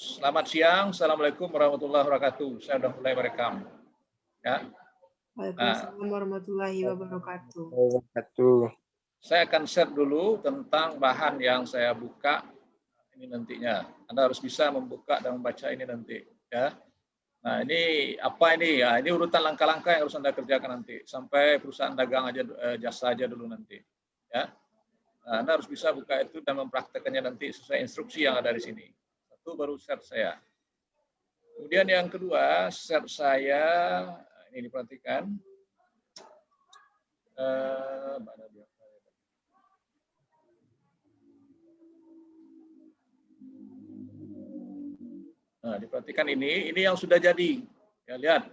Selamat siang, Assalamualaikum warahmatullahi wabarakatuh. Saya sudah mulai merekam. Ya. Waalaikumsalam warahmatullahi wabarakatuh. Saya akan share dulu tentang bahan yang saya buka ini nantinya. Anda harus bisa membuka dan membaca ini nanti. Ya. Nah, ini apa ini? Ya, ini urutan langkah-langkah yang harus Anda kerjakan nanti. Sampai perusahaan dagang aja, jasa aja dulu nanti. Ya. Nah, Anda harus bisa buka itu dan mempraktekannya nanti sesuai instruksi yang ada di sini. Satu baru share saya. Kemudian yang kedua, share saya, ini diperhatikan. Nah, diperhatikan ini yang sudah jadi. Ya, lihat,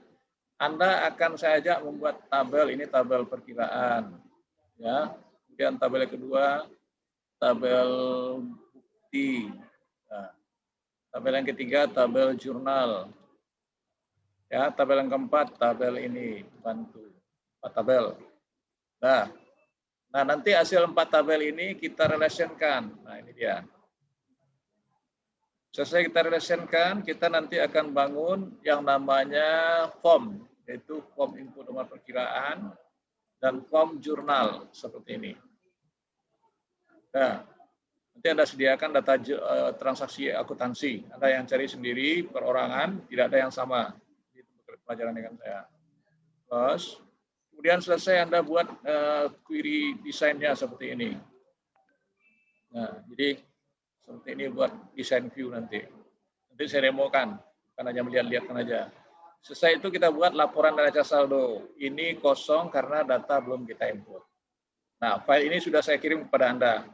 Anda akan saya ajak membuat tabel, ini tabel perkiraan. Ya, kemudian tabel yang kedua, tabel bukti. Nah, tabel yang ketiga, tabel jurnal. Ya, tabel yang keempat, tabel ini, bantu. 4 tabel. Nah, nanti hasil 4 tabel ini kita relationkan. Nah, ini dia. Selesai kita relationkan, kita nanti akan bangun yang namanya form, yaitu form input nomor perkiraan dan form jurnal seperti ini. Nah, nanti Anda sediakan data transaksi akuntansi. Anda yang cari sendiri, perorangan, tidak ada yang sama. Pelajaran dengan saya. Terus, kemudian selesai Anda buat query desainnya seperti ini. Nah, jadi seperti ini buat desain view nanti. Nanti saya demokan, bukan hanya melihat-lihatkan aja. Selesai itu kita buat laporan neraca saldo. Ini kosong karena data belum kita input. Nah, file ini sudah saya kirim kepada Anda.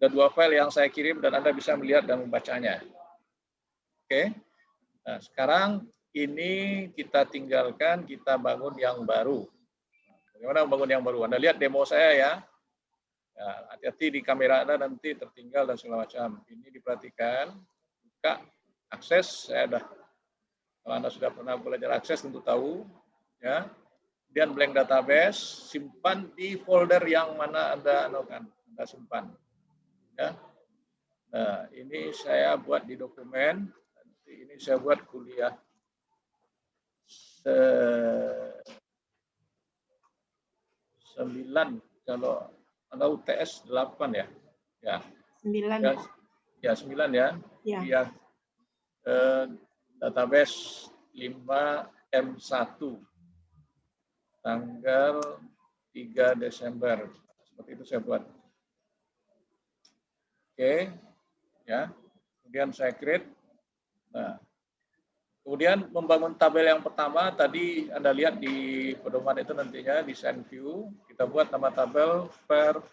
Sudah 2 file yang saya kirim dan Anda bisa melihat dan membacanya. Oke. Nah, sekarang ini kita tinggalkan, kita bangun yang baru. Bagaimana membangun yang baru? Anda lihat demo saya ya. Hati-hati di kamera Anda nanti tertinggal dan segala macam. Ini diperhatikan. Buka, akses. Kalau Anda sudah pernah belajar akses tentu tahu. Ya. Kemudian blank database, simpan di folder yang mana Anda simpan. Ya. Nah, ini saya buat di dokumen. Nanti ini saya buat kuliah 9 kalau Anda UTS 8 ya. Ya. 9. Ya 9 ya. Ya. Database 5M1 tanggal 3 Desember. Seperti itu saya buat. Oke. Ya. Kemudian saya create. Nah, kemudian membangun tabel yang pertama tadi Anda lihat di pedoman itu nantinya design view, kita buat nama tabel perkiraan.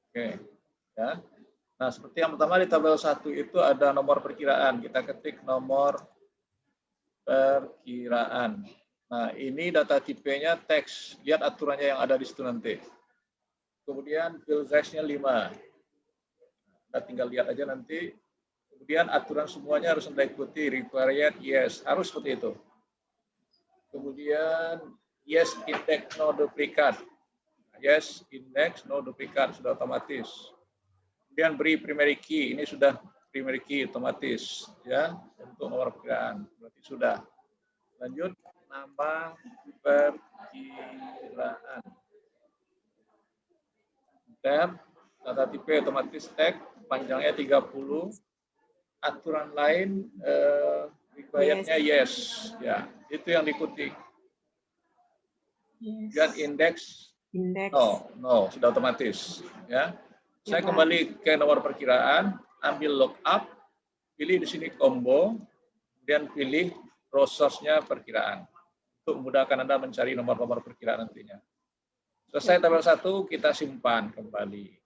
Oke, ya. Nah, seperti yang pertama di tabel 1 itu ada nomor perkiraan. Kita ketik nomor perkiraan. Nah, ini data tipenya teks. Lihat aturannya yang ada di situ nanti. Kemudian field size-nya 5. Anda tinggal lihat aja nanti. Kemudian aturan semuanya harus Anda ikuti. Required yes, harus seperti itu. Kemudian yes index no duplicate. Yes index no duplicate sudah otomatis. Kemudian beri primary key, ini sudah primary key otomatis ya untuk nomor perkiraan. Berarti sudah. Lanjut nama perkiraan. Tab data tipe otomatis tag panjangnya 30. Aturan lain requirednya yes. Ya, itu yang diikuti. Yes. Dan index no, sudah otomatis ya. Saya kembali ke nomor perkiraan, ambil lookup, pilih di sini combo, kemudian pilih resource-nya perkiraan untuk memudahkan Anda mencari nomor-nomor perkiraan nantinya. Selesai tabel 1, kita simpan kembali.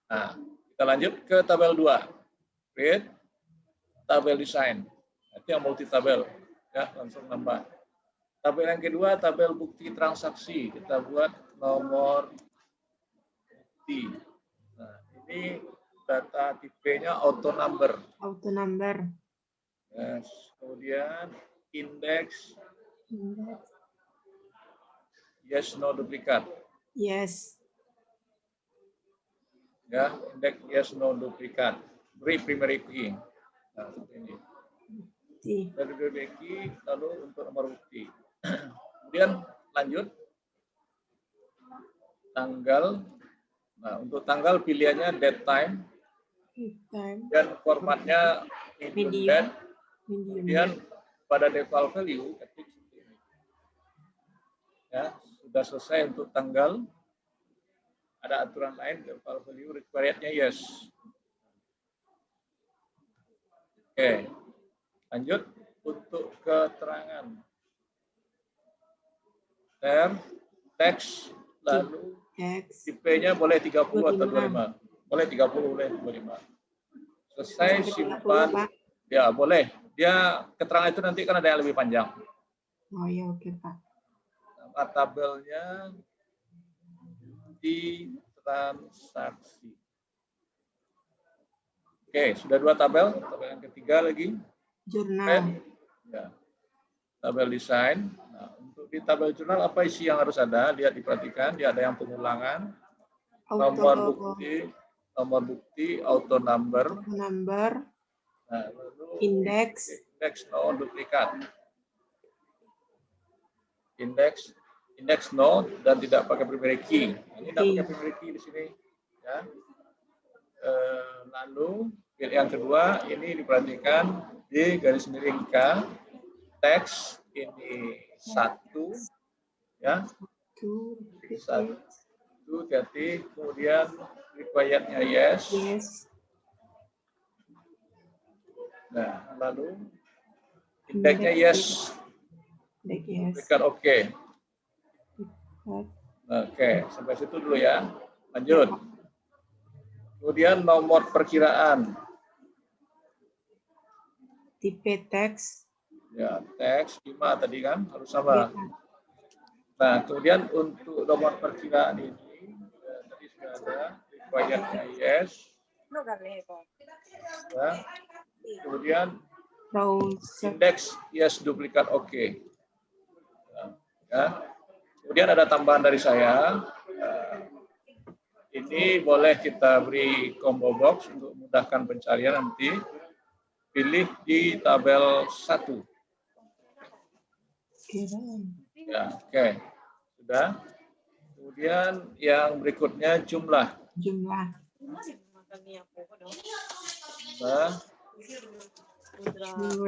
Nah, kita lanjut ke tabel 2. Create tabel design. Itu yang multi tabel, ya langsung nambah. Tabel yang kedua, tabel bukti transaksi. Kita buat nomor bukti. Nah, ini data tipenya auto number. Auto number. Yes. Kemudian index. Yes, no duplicate. Yes. Ya, index yes no duplikat. Beri primary key. Nah, seperti ini. Dari primary key lalu untuk nomor bukti. Kemudian lanjut tanggal. Nah, untuk tanggal pilihannya date time. Dan formatnya medium date. Kemudian pada default value ketik seperti ini. Ya, sudah selesai untuk tanggal. Ada aturan lain default value requirednya yes. Oke. Lanjut untuk keterangan. Teks lalu tipenya boleh 30 atau 25. Boleh 30, boleh 25. Selesai simpan. Ya, boleh. Dia keterangan itu nanti kan ada yang lebih panjang. Oh ya, oke Pak. Nama tabelnya di transaksi. Oke, sudah 2 tabel. Tabel yang ketiga lagi. Jurnal. Ya. Tabel desain. Nah, untuk di tabel jurnal apa isi yang harus ada? Lihat diperhatikan. Dia ada yang pengulangan, nomor bukti, auto number. Nah, lalu indeks no duplikat. Indeks no dan tidak pakai primary key. Ini tidak pakai primary key di sini. Ya. Lalu yang kedua ini diperhatikan di garis miring K, teks ini 1, ya 1 jadi kemudian requirednya yes. Nah lalu indeksnya yes, berikan oke. Oke, sampai situ dulu ya. Lanjut. Kemudian nomor perkiraan. Tipe teks. Ya, teks 5 tadi kan harus sama. Nah, kemudian untuk nomor perkiraan ini tadi sudah ada requirednya yes. Ya. Kemudian indeks yes duplikat oke. Ya. Kemudian ada tambahan dari saya. Ini boleh kita beri combo box untuk memudahkan pencarian nanti. Pilih di tabel 1. Ya, oke. Sudah. Kemudian yang berikutnya jumlah.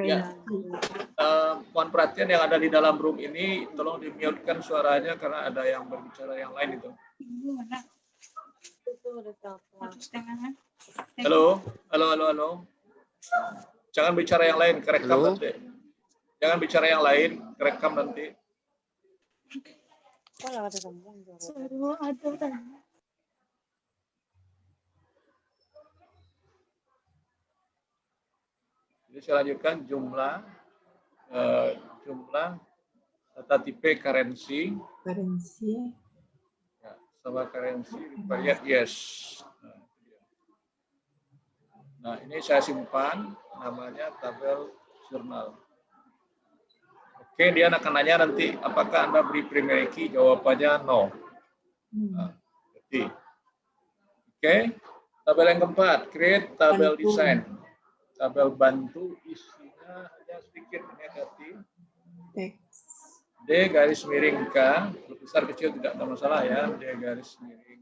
Ya. Mohon perhatian yang ada di dalam room ini, tolong di-mute-kan suaranya karena ada yang berbicara yang lain itu. Halo. Jangan bicara yang lain, kerekam nanti. Jangan bicara yang lain, kerekam nanti. Jadi saya lanjutkan jumlah data tipe currency. Ya, sama currency required yes. Nah, ini saya simpan, namanya tabel jurnal. Oke, dia akan nanya nanti, apakah Anda beri primary key? Jawabannya no. Nah, jadi. Oke, tabel yang keempat, create tabel design. Tabel bantu isinya hanya sedikit negatif. D garis miring K, besar kecil tidak ada masalah ya. D garis miring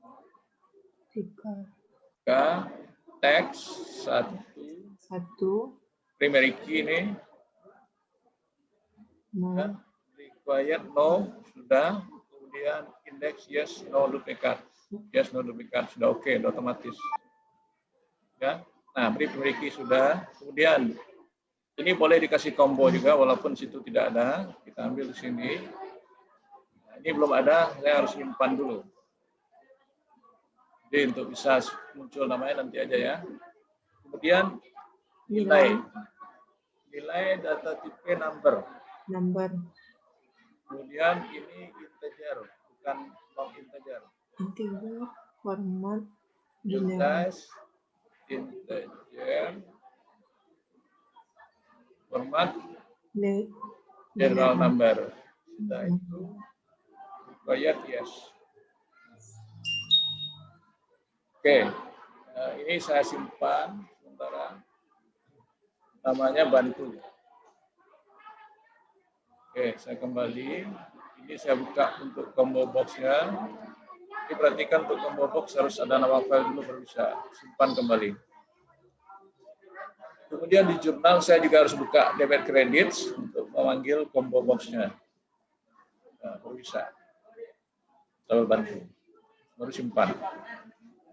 K. Teks 1 primary key ini ya, required no sudah, kemudian index yes no duplikat sudah oke, otomatis ya. Nah beri primary key sudah, kemudian ini boleh dikasih combo juga walaupun situ tidak ada, kita ambil di sini. Nah, ini belum ada, saya harus simpan dulu. Jadi untuk bisa muncul namanya nanti aja ya. Kemudian nilai data tipe number. Kemudian ini integer, bukan long integer. Format integer. Format general number. Sudah itu required yes. Oke, Nah, ini saya simpan sementara. Namanya bantu. Oke, saya kembali. Ini saya buka untuk combo box-nya. Ini perhatikan untuk combo box harus ada nama file dulu baru bisa simpan kembali. Kemudian di jurnal saya juga harus buka debit credits untuk memanggil combo box-nya. Nah, baru bisa. Tabel bantu. Baru simpan.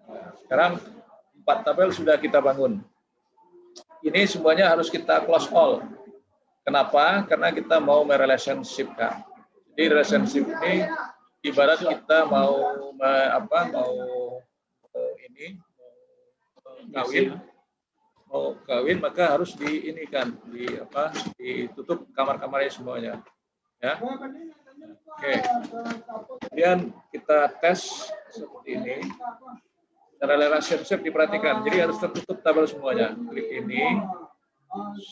Nah, sekarang 4 tabel sudah kita bangun. Ini semuanya harus kita close all. Kenapa? Karena kita mau merelationship kan. Jadi relationship ini ibarat kita mau kawin maka harus ditutup kamar-kamarnya semuanya. Ya. Oke. Kemudian kita tes seperti ini. Cara relationship diperhatikan. Jadi harus tertutup tabel semuanya. Klik ini,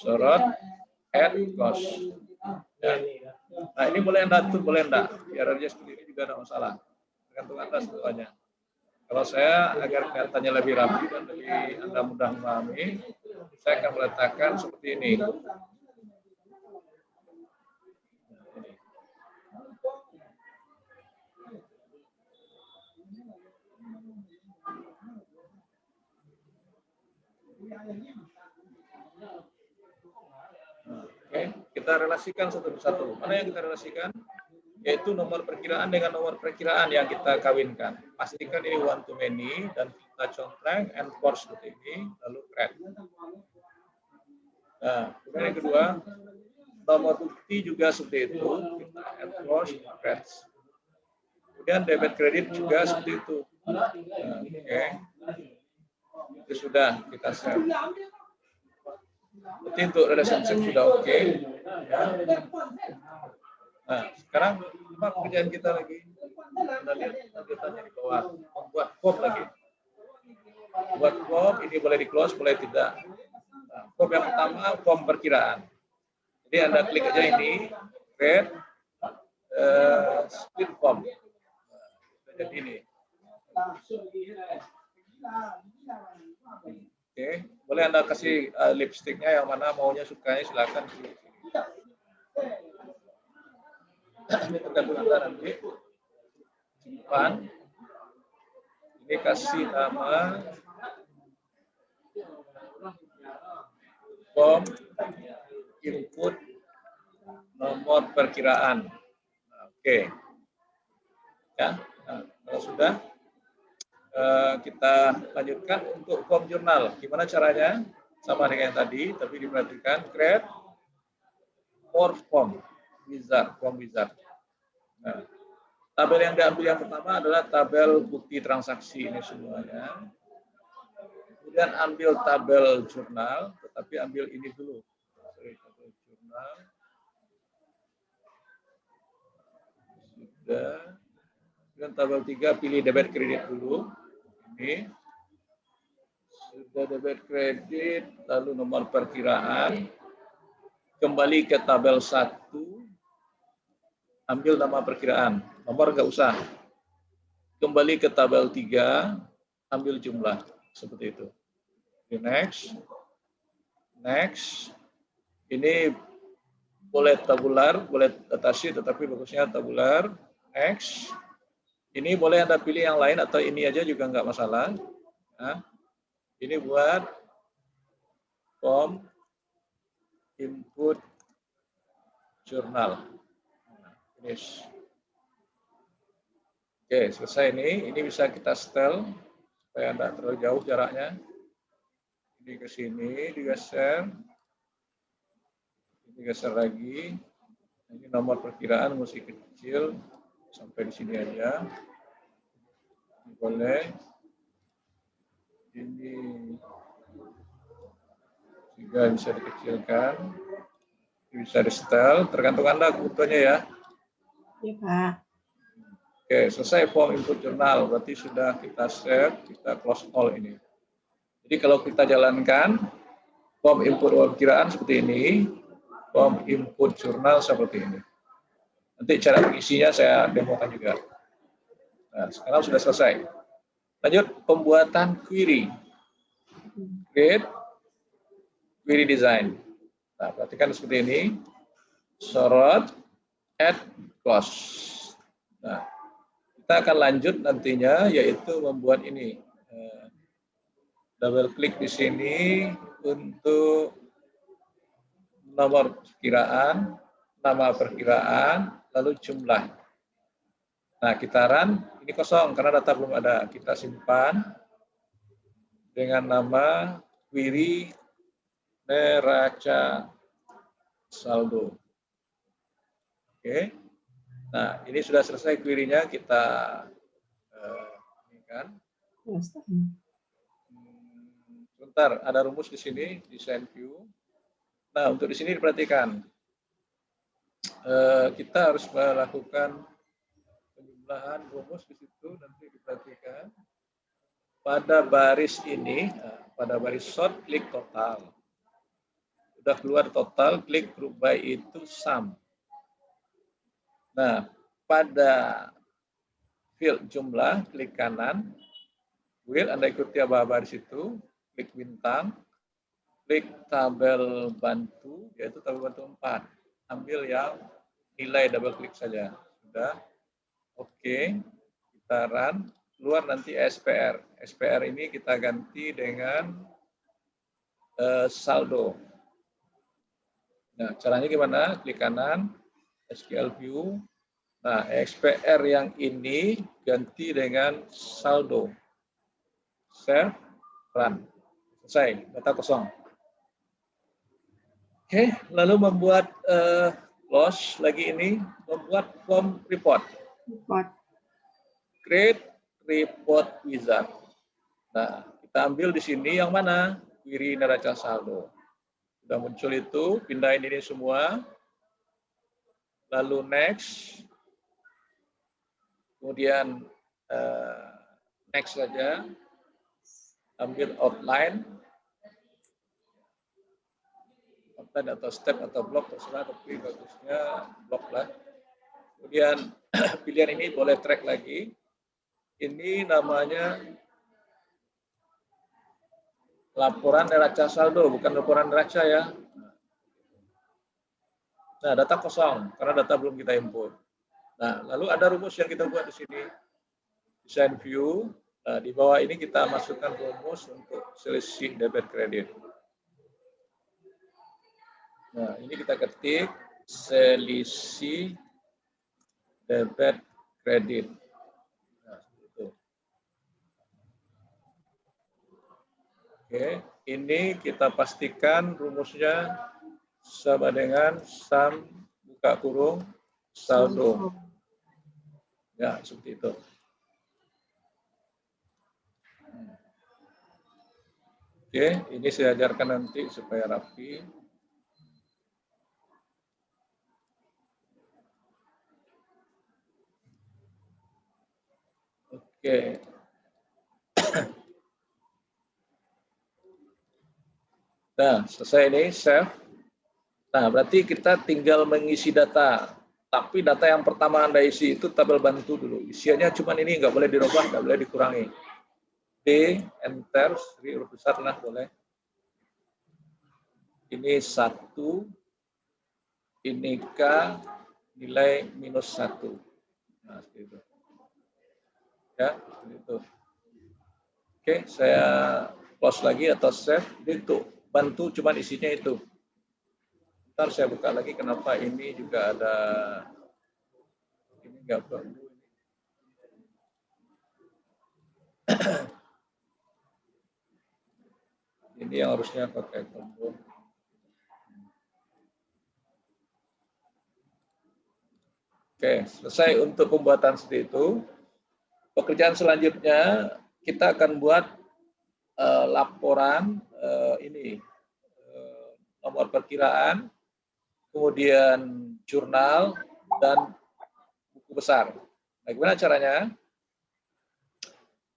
sorot, add, close. Ya. Nah ini boleh Anda tutup, boleh enggak. Biar aja seperti ini juga tidak masalah. Tergantung Anda semuanya. Kalau saya agar kelihatannya lebih rapi dan lebih Anda mudah memahami, saya akan meletakkan seperti ini. Oke, kita relasikan satu persatu. Mana yang kita relasikan? Yaitu nomor perkiraan dengan nomor perkiraan yang kita kawinkan. Pastikan ini one to many dan kita contreng and force seperti ini, lalu create. Nah, kemudian yang kedua, nomor bukti juga seperti itu, kita and force, create. Kemudian debit kredit juga seperti itu. Nah, oke. Itu sudah kita save. Berarti untuk relationship sudah oke. Ya. Nah, sekarang apa pekerjaan kita lagi? Kita lihat lanjutannya di bawah. Membuat form lagi. Buat form, ini boleh di-close, boleh tidak. Nah, form yang pertama, form perkiraan. Jadi Anda klik aja ini, create, split form. Nah, jadi ini. Oke, boleh Anda kasih lipstiknya yang mana maunya sukanya silakan. Ini tergantung Anda nanti. Simpan. Ini kasih nama form input nomor perkiraan. Nah, oke. Ya, nah, kalau sudah kita lanjutkan untuk form jurnal. Gimana caranya? Sama dengan yang tadi, tapi diperhatikan create form wizard, form wizard. Nah, tabel yang diambil yang pertama adalah tabel bukti transaksi ini semuanya. Kemudian ambil tabel jurnal, tetapi ambil ini dulu. Tabel jurnal. Sudah. Kemudian tabel 3 pilih debit kredit dulu. Ini sudah debit kredit, lalu nomor perkiraan, kembali ke tabel 1, ambil nama perkiraan, nomor nggak usah, kembali ke tabel 3, ambil jumlah, seperti itu. Oke, next, ini boleh tabular, boleh datasheet, tetapi bagusnya tabular, next. Ini boleh Anda pilih yang lain atau ini aja juga nggak masalah. Nah, ini buat form input jurnal. Finish. Oke, selesai ini. Ini bisa kita setel supaya tidak terlalu jauh jaraknya. Ini ke sini, digeser. Ini geser lagi. Ini nomor perkiraan mesti kecil sampai di sini aja. Boleh. Ini juga bisa dikecilkan, bisa di setel, tergantung Anda kebutuhannya ya. Iya Pak. Oke, selesai form input jurnal, berarti sudah kita save, kita close all ini. Jadi kalau kita jalankan form input perkiraan seperti ini, form input jurnal seperti ini. Nanti cara mengisinya saya demokan juga. Nah, sekarang sudah selesai. Lanjut pembuatan query. Create query design. Nah, perhatikan seperti ini. Sorot, add, close. Nah, kita akan lanjut nantinya yaitu membuat ini. Double klik di sini untuk nomor perkiraan, nama perkiraan, lalu jumlah. Nah, kita run, ini kosong karena data belum ada. Kita simpan dengan nama query neraca saldo. Oke. Nah, ini sudah selesai query-nya, kita ini kan. Sebentar, ada rumus di sini, design view. Nah, untuk di sini diperhatikan. Kita harus melakukan penjumlahan rumus di situ, nanti diperhatikan. Pada baris ini, pada baris sort, klik total. Sudah keluar total, klik group by itu sum. Nah, pada field jumlah, klik kanan. Will, Anda ikuti baris itu, klik bintang, klik tabel bantu, yaitu tabel bantu 4. Ambil yang nilai, double klik saja. Sudah. Oke, kita run. Keluar nanti SPR. SPR ini kita ganti dengan saldo. Nah, caranya gimana? Klik kanan, SQL View. Nah, SPR yang ini ganti dengan saldo. Save, run. Selesai, data kosong. Oke, lalu membuat close lagi ini, membuat form report. Create report wizard. Nah, kita ambil di sini yang mana? Query neraca saldo. Sudah muncul itu, pindahin ini semua. Lalu next. Kemudian next saja. Ambil outline. Outline atau step atau block terserah, tapi bagusnya block lah. Kemudian pilihan ini boleh track lagi. Ini namanya laporan neraca saldo, bukan laporan neraca ya. Nah, data kosong karena data belum kita input. Nah, lalu ada rumus yang kita buat di sini. Design view. Nah, di bawah ini kita masukkan rumus untuk selisih debit kredit. Nah, ini kita ketik selisih debit kredit. Nah, itu. Oke, ini kita pastikan rumusnya sama dengan sum buka kurung saldo. Ya, seperti itu. Oke, ini saya ajarkan nanti supaya rapi. Oke. Nah, selesai ini, save. Nah, berarti kita tinggal mengisi data. Tapi data yang pertama Anda isi itu tabel bantu dulu. Isiannya cuma ini, nggak boleh dirubah, nggak boleh dikurangi. D, enter, huruf besar lah boleh. Ini 1, ini K, nilai -1. Nah, seperti itu. Ya, seperti itu. Oke, saya close lagi atau save. Itu bantu cuma isinya itu. Ntar saya buka lagi kenapa ini juga ada, ini nggak perlu. Ini yang harusnya pakai tombol. Oke, selesai untuk pembuatan seperti itu. Pekerjaan selanjutnya kita akan buat laporan ini nomor perkiraan, kemudian jurnal dan buku besar. Nah, gimana caranya?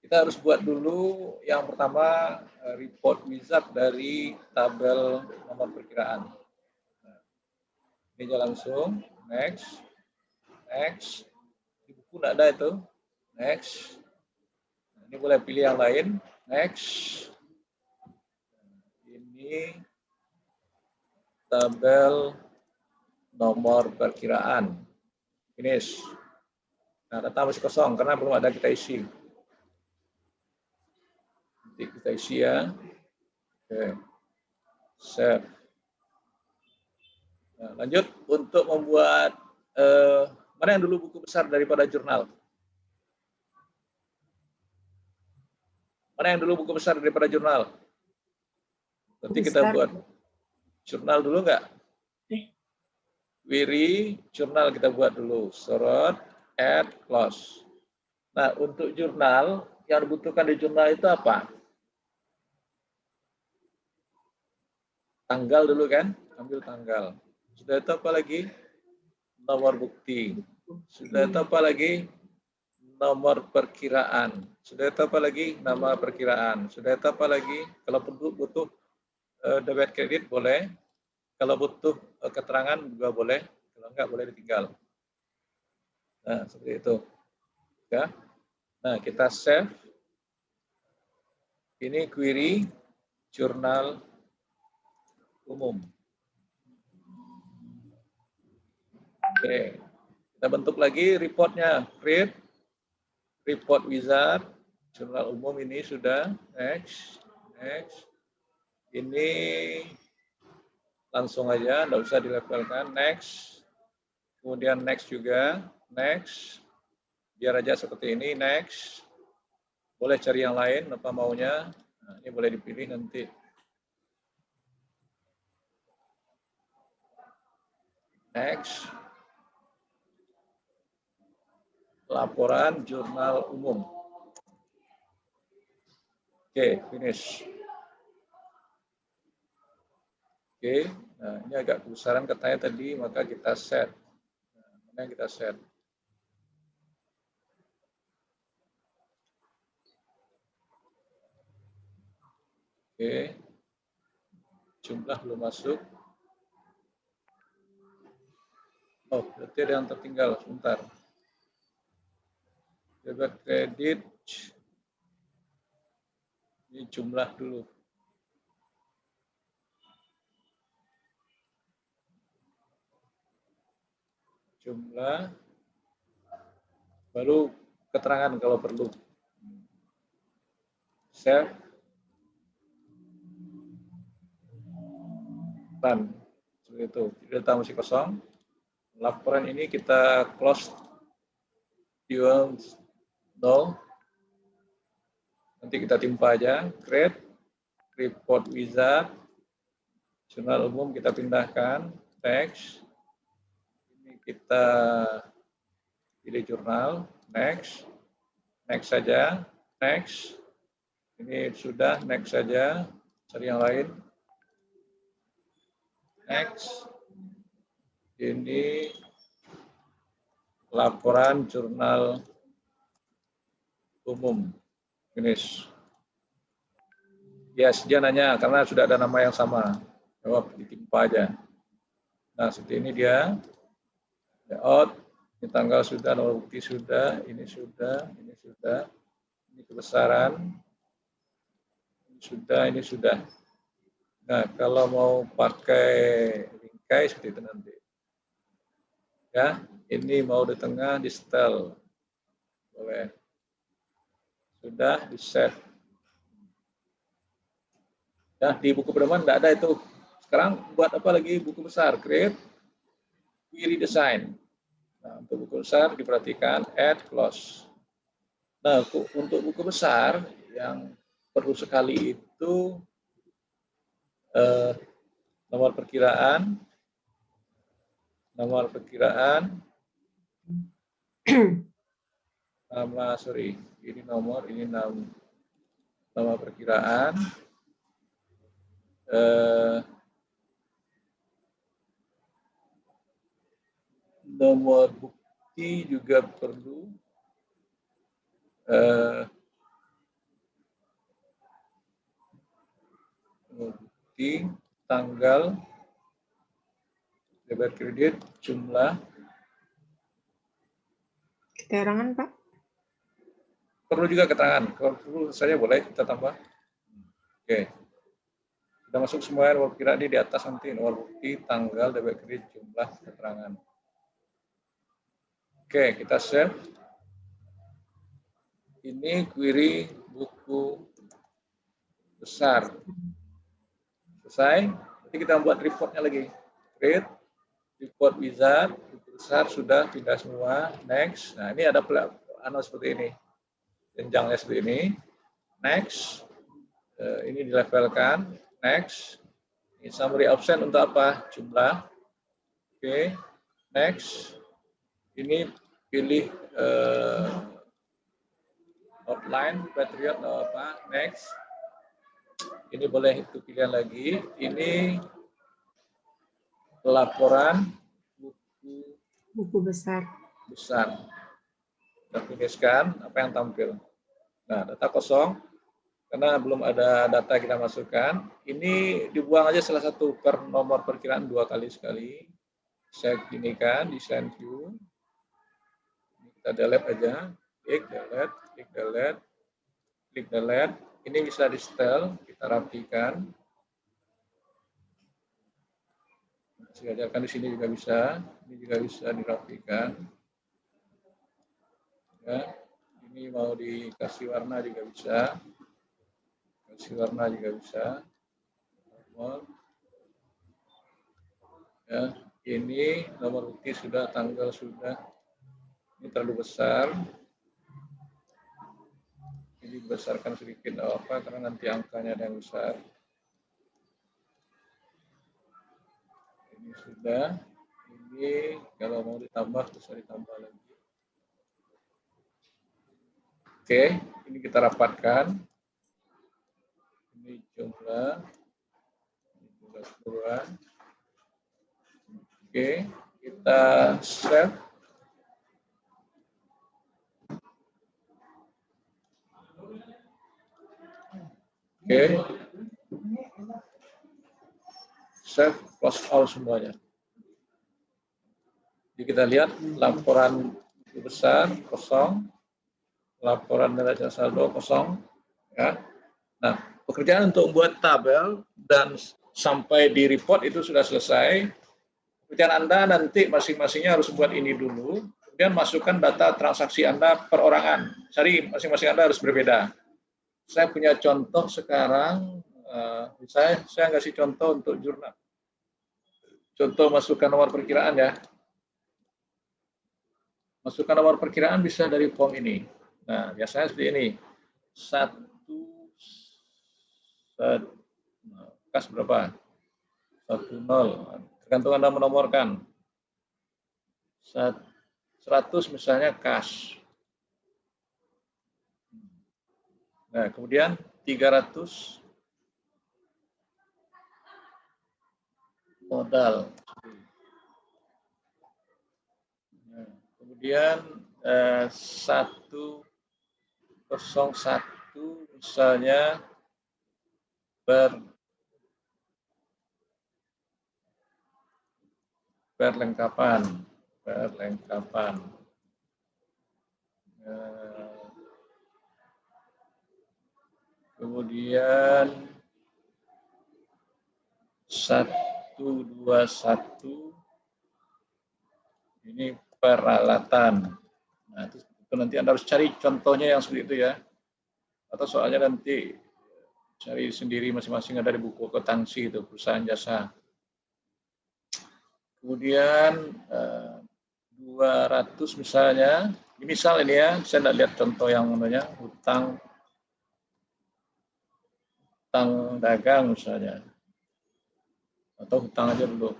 Kita harus buat dulu yang pertama report wizard dari tabel nomor perkiraan. Nah, ini aja langsung, next, next. Di buku tidak ada itu, next. Ini boleh pilih yang lain, next. ini tabel nomor perkiraan. Finish. Nah, data masih kosong karena belum ada kita isi. Nanti kita isi ya. Oke. Save. Nah, lanjut untuk membuat mana yang dulu buku besar daripada jurnal? Mana yang dulu buku besar daripada jurnal? Nanti kita buat jurnal dulu nggak? Query, jurnal kita buat dulu. Sort, add, close. Nah, untuk jurnal, yang dibutuhkan di jurnal itu apa? Tanggal dulu kan? Ambil tanggal. Sudah itu apa lagi? Nomor bukti. Sudah itu apa lagi? Nomor perkiraan. Sudah itu apa lagi? Nama perkiraan. Sudah itu apa lagi? Kalau butuh debit kredit boleh. Kalau butuh keterangan juga boleh. Kalau enggak boleh ditinggal. Nah, seperti itu. Ya. Nah, kita save. Ini query jurnal umum. Oke. Kita bentuk lagi reportnya. Create report wizard. Jurnal umum ini sudah. Next. Next. Ini langsung aja, nggak usah dilevelkan. Next. Kemudian next juga. Next. Biar aja seperti ini. Next. Boleh cari yang lain, apa maunya. Nah, ini boleh dipilih nanti. Next. Laporan jurnal umum. Oke, finish. Oke, nah ini agak kebesaran katanya tadi, maka kita set. Nah, mana yang kita set? Oke, jumlah belum masuk. Oh, berarti ada yang tertinggal. Sebentar. Debit kredit. Ini jumlah dulu. Jumlah. Baru keterangan kalau perlu. Save. Run. Seperti itu. Data masih kosong. Laporan ini kita close. No. Nanti kita timpa aja. Create. Report wizard. Jurnal umum kita pindahkan. Text. Ini kita pilih jurnal. Next. Next saja. Next. Ini sudah. Next saja. Cari yang lain. Next. Ini laporan jurnal umum. Finish. Yes, dia nanya karena sudah ada nama yang sama. Jawab ditimpa aja. Nah, seperti ini dia. Layout. Ini tanggal sudah, nomor bukti sudah, ini sudah, ini sudah. Ini kebesaran. Ini sudah, ini sudah. Nah, kalau mau pakai bingkai seperti itu nanti. Ya, ini mau di tengah di setel. Boleh. Sudah di save. Ya, di buku pedoman tidak ada itu. Sekarang buat apa lagi buku besar? Create, query design. Nah, untuk buku besar diperhatikan add, close. Nah, untuk buku besar yang perlu sekali itu nomor perkiraan, nama, sorry, ini nomor, ini nama perkiraan, nomor bukti juga perlu, nomor bukti, tanggal, debit kredit, jumlah. Keterangan, Pak? Perlu juga keterangan. Kalau perlu saja boleh kita tambah. Oke. Sudah masuk semua nomor perkiraan di atas nanti nomor bukti, tanggal, debit kredit, jumlah keterangan. Oke, kita save. Ini query buku besar. Selesai. Nanti kita buat reportnya lagi. Create report wizard, buku besar sudah pindah semua. Next. Nah, ini ada seperti ini. Jenjangnya seperti ini. Next. Ini dilabelkan. Next. Ini summary absen untuk apa? Jumlah. Oke. Next. Ini pilih outline, patriot atau apa. Next. Ini boleh itu pilihan lagi. Ini laporan Buku besar. Kita finishkan apa yang tampil. Nah, data kosong. Karena belum ada data kita masukkan, ini dibuang aja salah satu per nomor perkiraan 2 kali sekali. Saya ginikan, design view. Kita delete aja, klik delete, klik delete, klik delete. Ini bisa di setel, kita rapikan. Saya ajarkan di sini juga bisa, ini juga bisa dirapikan. Ya, ini mau dikasih warna juga bisa. Kasih warna juga bisa. Ya, ini nomor bukti sudah, tanggal sudah. Ini terlalu besar. Ini dibesarkan sedikit apa karena nanti angkanya ada yang besar. Ini sudah. Ini kalau mau ditambah bisa ditambah lagi. Oke, ini kita rapatkan. Ini jumlah keseluruhan. Oke, kita save. Oke. Save, close all semuanya. Jadi kita lihat laporan besar kosong, laporan neraca saldo kosong. Ya. Nah, pekerjaan untuk membuat tabel dan sampai di report itu sudah selesai. Pekerjaan Anda nanti masing-masingnya harus buat ini dulu, kemudian masukkan data transaksi Anda perorangan. Cari masing-masing Anda harus berbeda. Saya punya contoh sekarang, saya ngasih contoh untuk jurnal. Contoh masukkan nomor perkiraan ya. Masukkan nomor perkiraan bisa dari form ini. Nah, biasanya seperti ini. Kas berapa? 10. Tergantung Anda menomorkan. 100 misalnya kas. Nah, kemudian 300 modal. Nah, kemudian 101 misalnya perlengkapan. Kemudian 121 ini peralatan. Nah, itu nanti Anda harus cari contohnya yang seperti itu ya. Atau soalnya nanti cari sendiri masing-masing ada di buku akuntansi itu perusahaan jasa. Kemudian 200 misalnya, ini misal ini ya, saya tidak lihat contoh yang namanya hutang dagang misalnya, atau hutang aja dulu.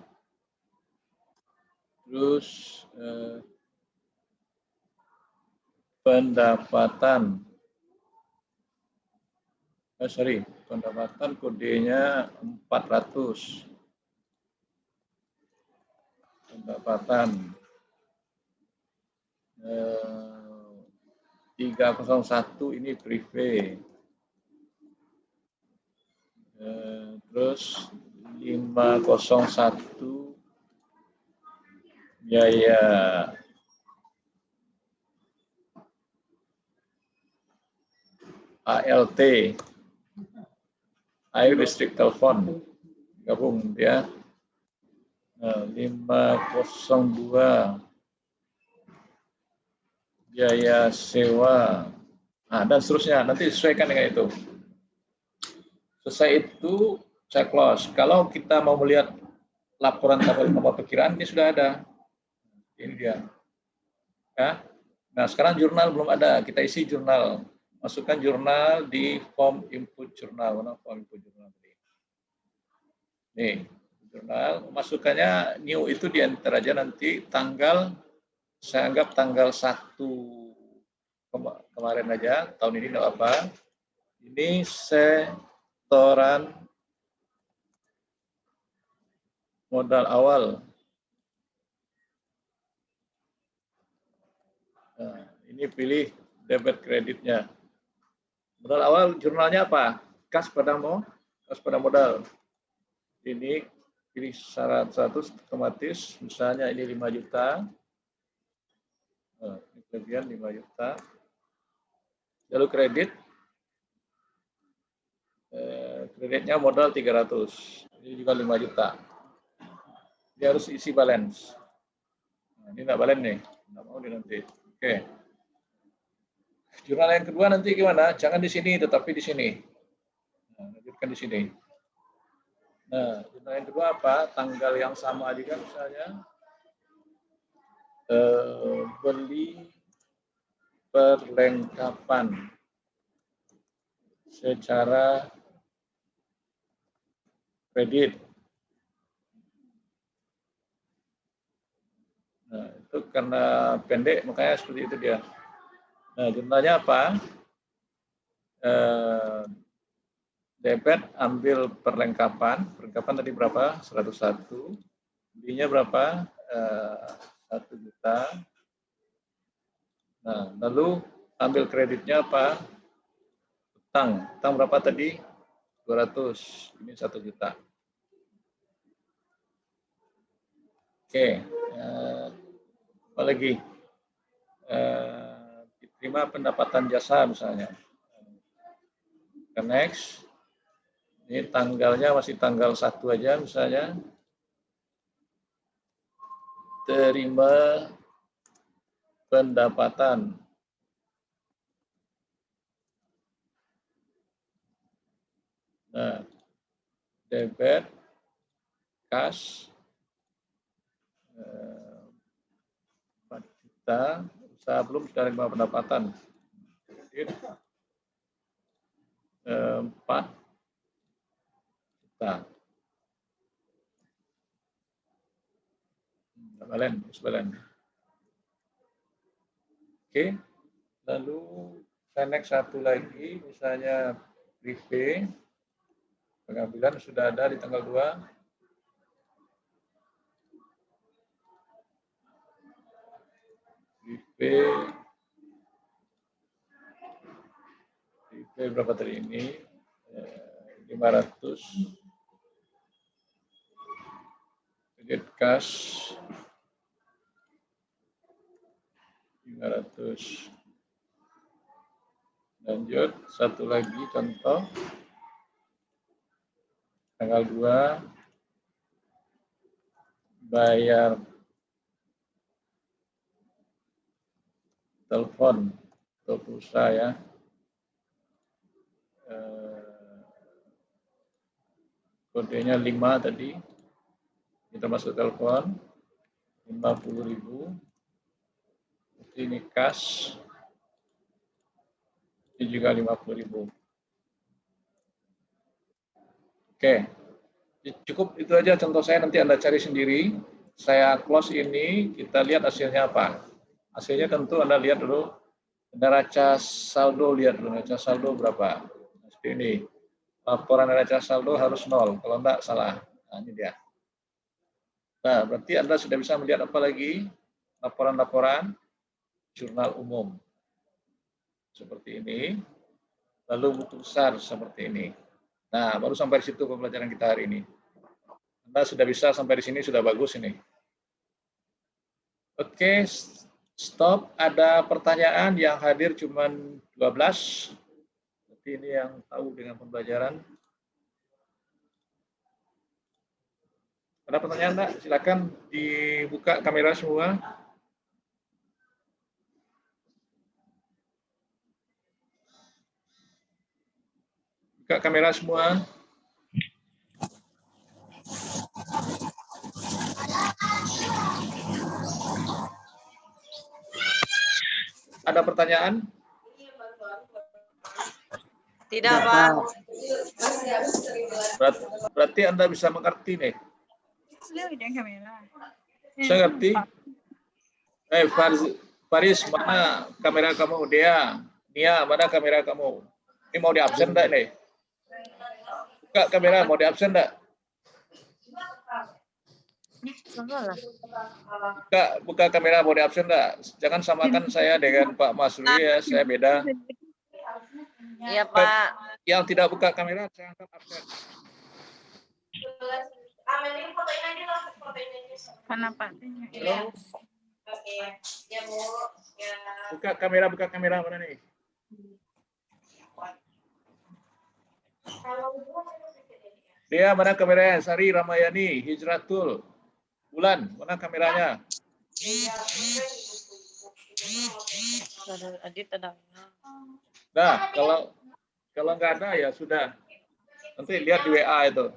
Terus pendapatan kodenya 400. Pendapatan 301 ini privé. Terus 501 biaya ALT air listrik telepon gabung ya. Nah, 502 biaya sewa, nah, dan seterusnya. Nanti sesuaikan dengan itu. Selesai itu saya close. Kalau kita mau melihat laporan tabel nomor perkiraan, ini sudah ada. Ini dia. Ya. Nah, sekarang jurnal belum ada. Kita isi jurnal. Masukkan jurnal di form input jurnal. Mana form input jurnal tadi? Nih, jurnal. Masukkannya new itu di enter aja nanti tanggal, saya anggap tanggal 1 kemarin aja, tahun ini enggak apa. Ini setoran modal awal. Nah, ini pilih debit kreditnya. Modal awal jurnalnya apa? Kas pada modal. Ini pilih syarat 100 otomatis, misalnya ini 5 juta. Nah, ini kelebihan 5 juta. Lalu kreditnya modal 300. Ini juga 5 juta. Dia harus isi balance. Nah, ini enggak balance nih. Enggak mau nih nanti. Oke. Jurnal yang kedua nanti gimana? Jangan di sini, tetapi di sini. Nah, lanjutkan di sini. Nah, jurnal yang kedua apa? Tanggal yang sama aja kan misalnya. Beli perlengkapan secara kredit. Nah, itu karena pendek, makanya seperti itu dia. Nah, jurnalnya apa? Debit ambil perlengkapan tadi berapa? 101. Belinya berapa? 1 juta. Nah, lalu ambil kreditnya apa? Utang berapa tadi? 200. Ini 1 juta. Oke. Apa lagi? Diterima pendapatan jasa misalnya. Ke next. Ini tanggalnya masih tanggal 1 aja misalnya. Terima pendapatan. Nah, debit, kas, 4 juta, usaha belum sudah terima pendapatan. 4 juta. Balen. Oke, lalu saya next satu lagi, misalnya prepay, pengambilan sudah ada di tanggal 2. Prepay berapa tadi ini? 500. Kredit kas 500. Lanjut, satu lagi contoh. Tanggal 2 bayar telepon atau pulsa ya. Kodenya 5 tadi. Kita masuk telepon 50.000. Ini kas. Ini juga 50.000. Oke. Cukup itu aja contoh saya, nanti Anda cari sendiri. Saya close ini, kita lihat hasilnya apa. Hasilnya tentu Anda lihat dulu. Neraca saldo, lihat dulu neraca saldo berapa. Seperti ini. Laporan neraca saldo harus 0, kalau enggak salah. Nah, ini dia. Nah, berarti Anda sudah bisa melihat apa lagi? Laporan-laporan jurnal umum. Seperti ini. Lalu buku besar seperti ini. Nah, baru sampai di situ pembelajaran kita hari ini. Anda sudah bisa sampai di sini, sudah bagus ini. Oke, stop. Ada pertanyaan, yang hadir cuma 12. Tapi ini yang tahu dengan pembelajaran. Ada pertanyaan enggak? Silakan dibuka kamera semua. Buka kamera semua. Ada pertanyaan? Tidak, Pak. Berarti Anda bisa mengerti nih. Saya ngerti. Faris, mana kamera kamu? Nia, mana kamera kamu? Ini mau di absen enggak nih? Buka kamera, mau di absen enggak? Buka kamera, mau di absen enggak? Jangan samakan saya dengan Pak Masruri ya, saya beda. Iya, Pak. Yang tidak buka kamera, saya anggap absen. Kenapa? Buka kamera mana nih? Dia mana kameranya? Sari Ramayani, Hijratul. Bulan, mana kameranya? Nah, kalau nggak ada ya sudah. Nanti lihat di WA itu.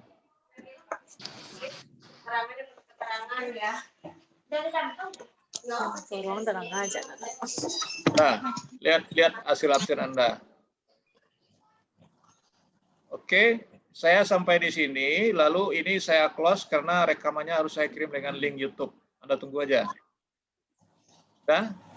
Nah, lihat hasil absen Anda. Oke, saya sampai di sini. Lalu ini saya close karena rekamannya harus saya kirim dengan link YouTube. Anda tunggu aja. Nah.